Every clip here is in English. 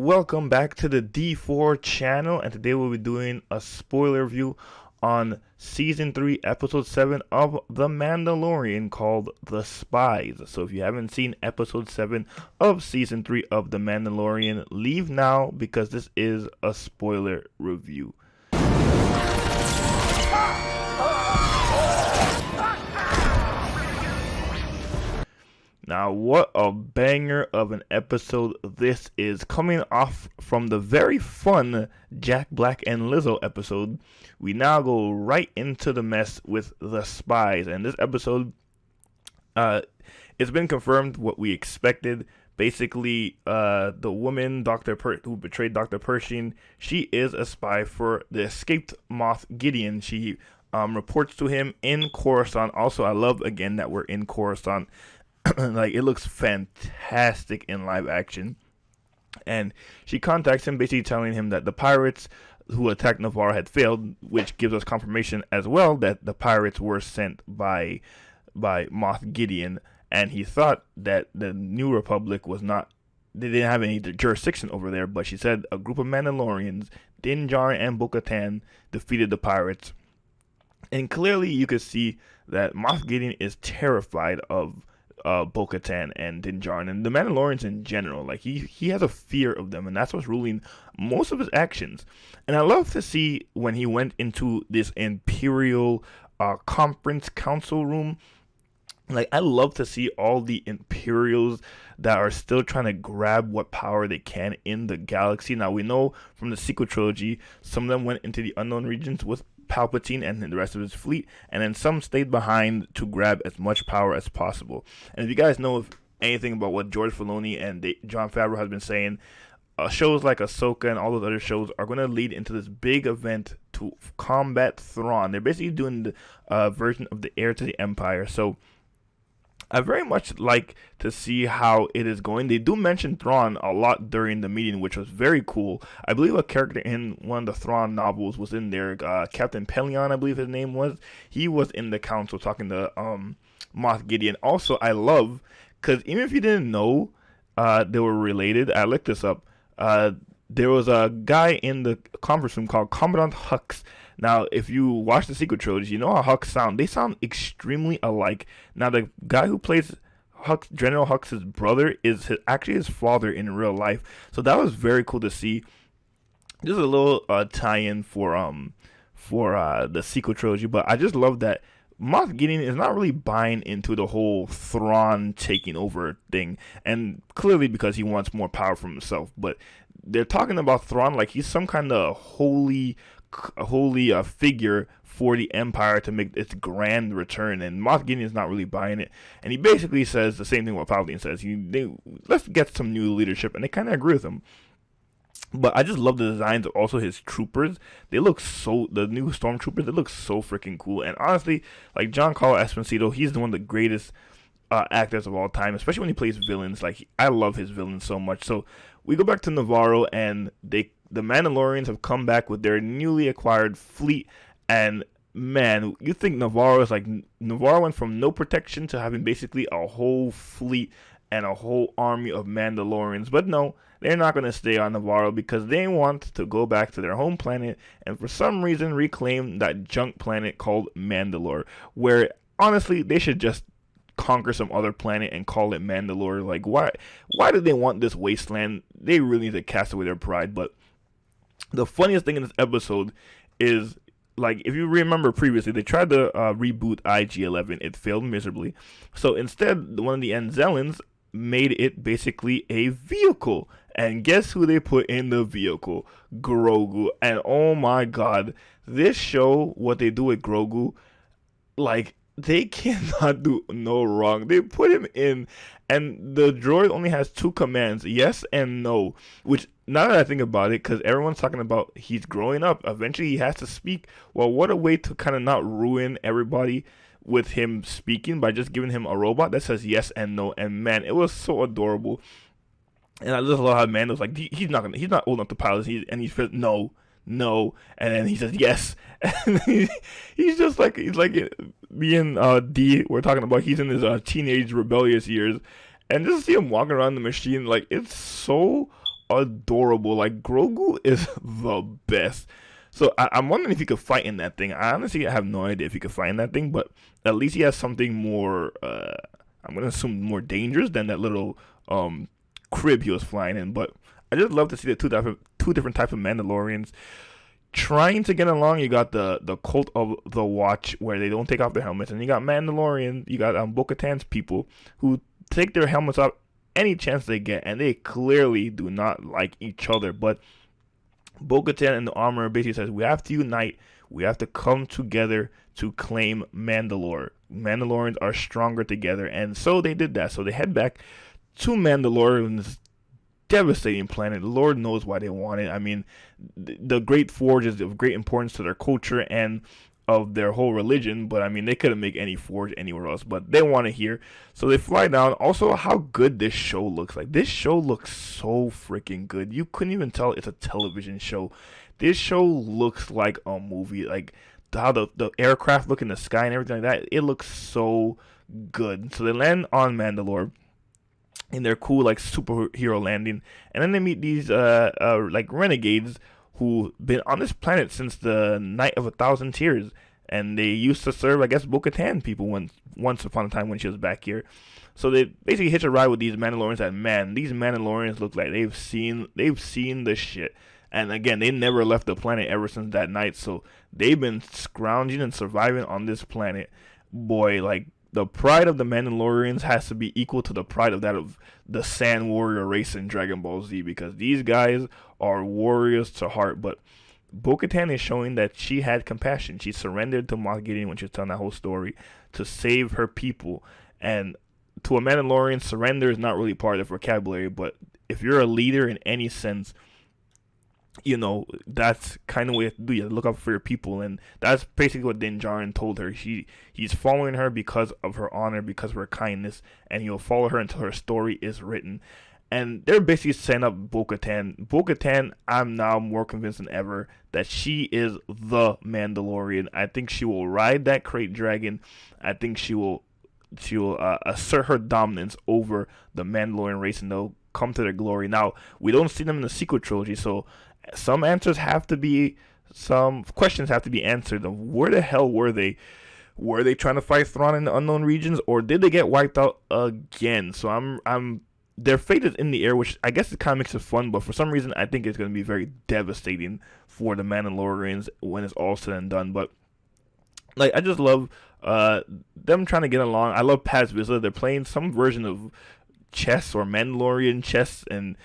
welcome back to the D4 channel, and today we'll be doing a spoiler review on Season 3, Episode 7 of The Mandalorian called The Spies. So if you haven't seen Episode 7 of Season 3 of The Mandalorian, leave now because this is a spoiler review. Now, what a banger of an episode this is. Coming off from the very fun Jack Black and Lizzo episode, we now go right into the mess with The Spies. And this episode, it's been confirmed what we expected. Basically, the woman, who betrayed Dr. Pershing, she is a spy for the escaped Moff Gideon. She reports to him in Coruscant. Also, I love, again, that we're in Coruscant. Like, it looks fantastic in live action. And she contacts him, basically telling him that the pirates who attacked Navarro had failed, which gives us confirmation as well that the pirates were sent by Moff Gideon. And he thought that the New Republic they didn't have any jurisdiction over there. But she said a group of Mandalorians, Din Djarin and Bo-Katan, defeated the pirates. And clearly you could see that Moff Gideon is terrified of Bo-Katan and Din Djarin and the Mandalorians in general. Like, he has a fear of them, and that's what's ruling most of his actions. And I love to see when he went into this Imperial conference council room. Like, I love to see all the Imperials that are still trying to grab what power they can in the galaxy. Now, we know from the sequel trilogy, some of them went into the unknown regions with Palpatine and the rest of his fleet, and then some stayed behind to grab as much power as possible. And if you guys know anything about what George Filoni and Jon Favreau has been saying, shows like Ahsoka and all those other shows are going to lead into this big event to combat Thrawn. They're basically doing the version of the Heir to the Empire. So I very much like to see how it is going. They do mention Thrawn a lot during the meeting, which was very cool. I believe a character in one of the Thrawn novels was in there. Captain Pelion, I believe his name was. He was in the council talking to Moff Gideon. Also, I love, because even if you didn't know they were related, I looked this up. There was a guy in the conference room called Commandant Hux. Now, if you watch the sequel trilogy, you know how Hux sound. They sound extremely alike. Now, the guy who plays Hux, General Hux's brother, is actually his father in real life. So that was very cool to see. Just a little tie-in for the sequel trilogy, but I just love that Moff Gideon is not really buying into the whole Thrawn taking over thing, and clearly because he wants more power for himself. But they're talking about Thrawn like he's some kind of holy figure for the Empire to make its grand return, and Moff Gideon is not really buying it. And he basically says the same thing what Palpatine says. Let's get some new leadership, and they kind of agree with him. But I just love the designs of also his troopers. The new stormtroopers, they look so freaking cool. And honestly, like Giancarlo Esposito, he's one of the greatest actors of all time, especially when he plays villains. Like, I love his villains so much. So we go back to Navarro, and the Mandalorians have come back with their newly acquired fleet. And man, you think Navarro went from no protection to having basically a whole fleet and a whole army of Mandalorians. But no, they're not going to stay on Navarro because they want to go back to their home planet and for some reason reclaim that junk planet called Mandalore, where honestly they should just conquer some other planet and call it Mandalore. Like, why do they want this wasteland? They really need to cast away their pride. But the funniest thing in this episode is, like, if you remember previously, they tried to reboot IG-11. It failed miserably. So instead, one of the Anzellans made it basically a vehicle. And guess who they put in the vehicle? Grogu. And oh my god, this show, what they do with Grogu, like, they cannot do no wrong. They put him in, and the droid only has two commands, yes and no, which, now that I think about it, because everyone's talking about he's growing up, eventually he has to speak. Well, what a way to kind of not ruin everybody with him speaking by just giving him a robot that says yes and no. And man, it was so adorable. And I just love how Mando's like, he's not old enough to pilot. He says no, and then he says yes, and he's like me and D we're talking about. He's in his teenage rebellious years, and just to see him walking around the machine, like, it's so adorable. Like Grogu is the best. So I'm wondering if he could fight in that thing. I honestly have no idea if he could fight in that thing, but at least he has something more. I'm gonna assume more dangerous than that little crib he was flying in. But I just love to see the two different types of Mandalorians trying to get along. You got the cult of the Watch, where they don't take off their helmets, and you got Mandalorian. You got Bo-Katan's people who take their helmets off any chance they get, and they clearly do not like each other. But Bo-Katan and the armor basically says we have to unite. We have to come together to claim Mandalore. Mandalorians are stronger together, and so they did that. So they head back to Mandalore, this devastating planet. Lord knows why they want it. I mean, the Great Forge is of great importance to their culture and of their whole religion, but I mean, they couldn't make any forge anywhere else, but they want it here. So they fly down. Also, how good this show looks. Like, this show looks so freaking good. You couldn't even tell it's a television show. This show looks like a movie. Like, how the aircraft look in the sky and everything like that, it looks so good. So they land on Mandalore in their cool, like, superhero landing, and then they meet these like renegades who been on this planet since the Night of 1,000 Tears, and they used to serve, I guess, Bo-Katan people once upon a time when she was back here. So they basically hitch a ride with these Mandalorians, and man, these Mandalorians look like they've seen the shit. And again, they never left the planet ever since that night, so they've been scrounging and surviving on this planet. Boy, like, the pride of the Mandalorians has to be equal to the pride of that of the Sand Warrior race in Dragon Ball Z, because these guys are warriors to heart. But Bo-Katan is showing that she had compassion. She surrendered to Moff Gideon when she was telling that whole story to save her people. And to a Mandalorian, surrender is not really part of the vocabulary, but if you're a leader in any sense, you know, that's kind of what you have to do. You have to look out for your people, and that's basically what Din Djarin told her. He's following her because of her honor, because of her kindness, and he'll follow her until her story is written. And they're basically setting up Bo-Katan. Bo-Katan, I'm now more convinced than ever that she is the Mandalorian. I think she will ride that crate dragon. I think she will assert her dominance over the Mandalorian race, and they'll come to their glory. Now, we don't see them in the sequel trilogy, so some questions have to be answered. Of where the hell were they? Were they trying to fight Thrawn in the unknown regions, or did they get wiped out again? So their fate is in the air, which I guess it kind of makes it fun, but for some reason I think it's going to be very devastating for the Mandalorians when it's all said and done. But like, I just love them trying to get along. I love Paz Vizsla. They're playing some version of chess or Mandalorian chess, and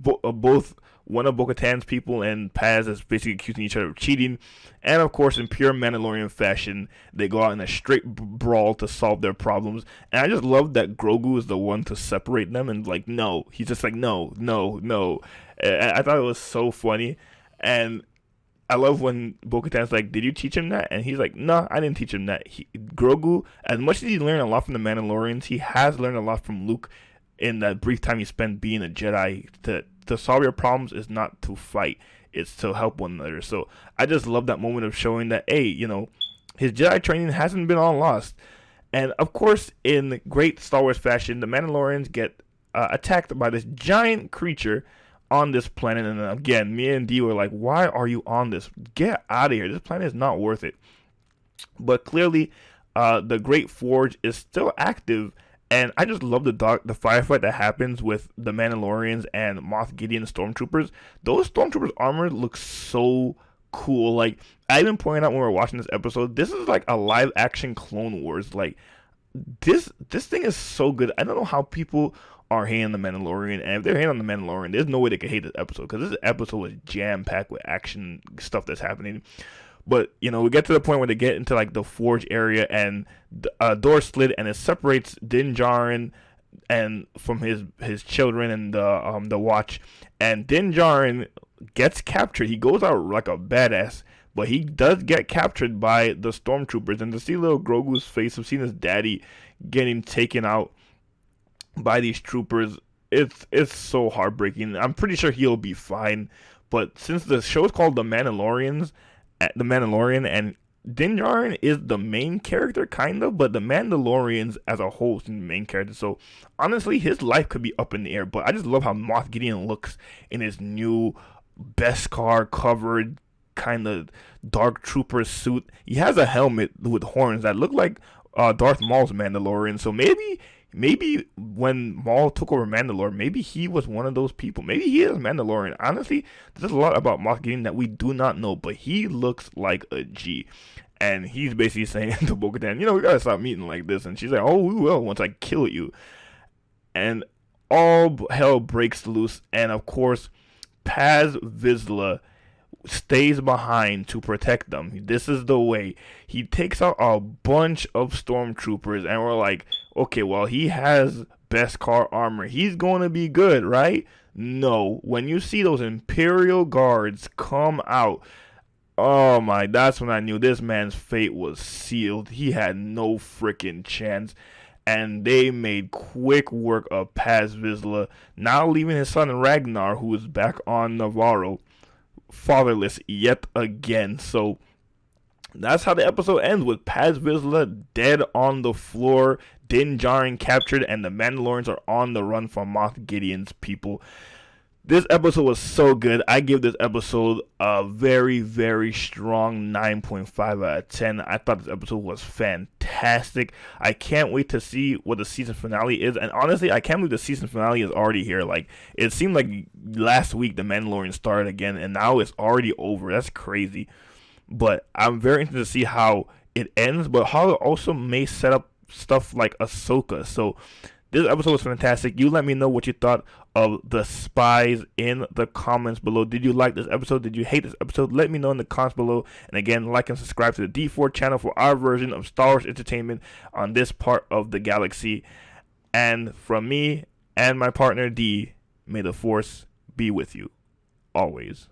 both one of Bo-Katan's people and Paz is basically accusing each other of cheating. And of course, in pure Mandalorian fashion, they go out in a straight brawl to solve their problems. And I just love that Grogu is the one to separate them, and like, no, he's just like, no. I thought it was so funny. And I love when Bo-Katan's like, did you teach him that? And he's like, no, I didn't teach him that. Grogu, as much as he learned a lot from the Mandalorians, he has learned a lot from Luke in that brief time he spent being a Jedi. To solve your problems is not to fight, it's to help one another. So I just love that moment of showing that, hey, you know, his Jedi training hasn't been all lost. And of course, in great Star Wars fashion, the Mandalorians get attacked by this giant creature on this planet. And again, me and Dee were like, why are you on this? Get out of here. This planet is not worth it. But clearly, the Great Forge is still active. And I just love the firefight that happens with the Mandalorians and Moff Gideon Stormtroopers. Those Stormtroopers' armor looks so cool. Like, I even pointed out when we were watching this episode, this is like a live action Clone Wars. Like, this thing is so good. I don't know how people are hating the Mandalorian, and if they're hating on the Mandalorian, there's no way they could hate this episode, because this episode was jam-packed with action stuff that's happening. But, you know, we get to the point where they get into, like, the forge area, and the door slid, and it separates Din Djarin and from his children and the Watch. And Din Djarin gets captured. He goes out like a badass, but he does get captured by the Stormtroopers. And to see little Grogu's face of seeing his daddy getting taken out by these troopers, it's so heartbreaking. I'm pretty sure he'll be fine. But since the show's called The Mandalorian, and Din Djarin is the main character, kind of, but the Mandalorians as a whole is the main character. So honestly, his life could be up in the air. But I just love how Moff Gideon looks in his new Beskar covered kind of dark trooper suit. He has a helmet with horns that look like Darth Maul's Mandalorian. So maybe when Maul took over Mandalore, maybe he was one of those people. Maybe he is Mandalorian. Honestly, there's a lot about Moff Gideon that we do not know, but he looks like a G. And he's basically saying to Bo-Katan, we gotta stop meeting like this. And she's like, oh, we will once I kill you. And all hell breaks loose. And of course, Paz Vizsla stays behind to protect them. This is the way. He takes out a bunch of stormtroopers, and we're like, okay, well, he has Beskar armor. He's going to be good, right? No. When you see those Imperial guards come out, oh my, that's when I knew this man's fate was sealed. He had no freaking chance. And they made quick work of Paz Vizsla, now leaving his son Ragnar, who is back on Navarro, fatherless yet again. So that's how the episode ends, with Paz Vizsla dead on the floor, Din Djarin captured, and the Mandalorians are on the run from Moff Gideon's people. This episode was so good. I give this episode a very, very strong 9.5 out of 10. I thought this episode was fantastic. I can't wait to see what the season finale is. And honestly, I can't believe the season finale is already here. Like, it seemed like last week the Mandalorian started again, and now it's already over. That's crazy. But I'm very interested to see how it ends, but how it also may set up stuff like Ahsoka. So this episode was fantastic. You let me know what you thought of the spies in the comments below. Did you like this episode? Did you hate this episode? Let me know in the comments below. And again, like and subscribe to the D4 channel for our version of Star Wars entertainment on this part of the galaxy. And from me and my partner D, may the Force be with you always.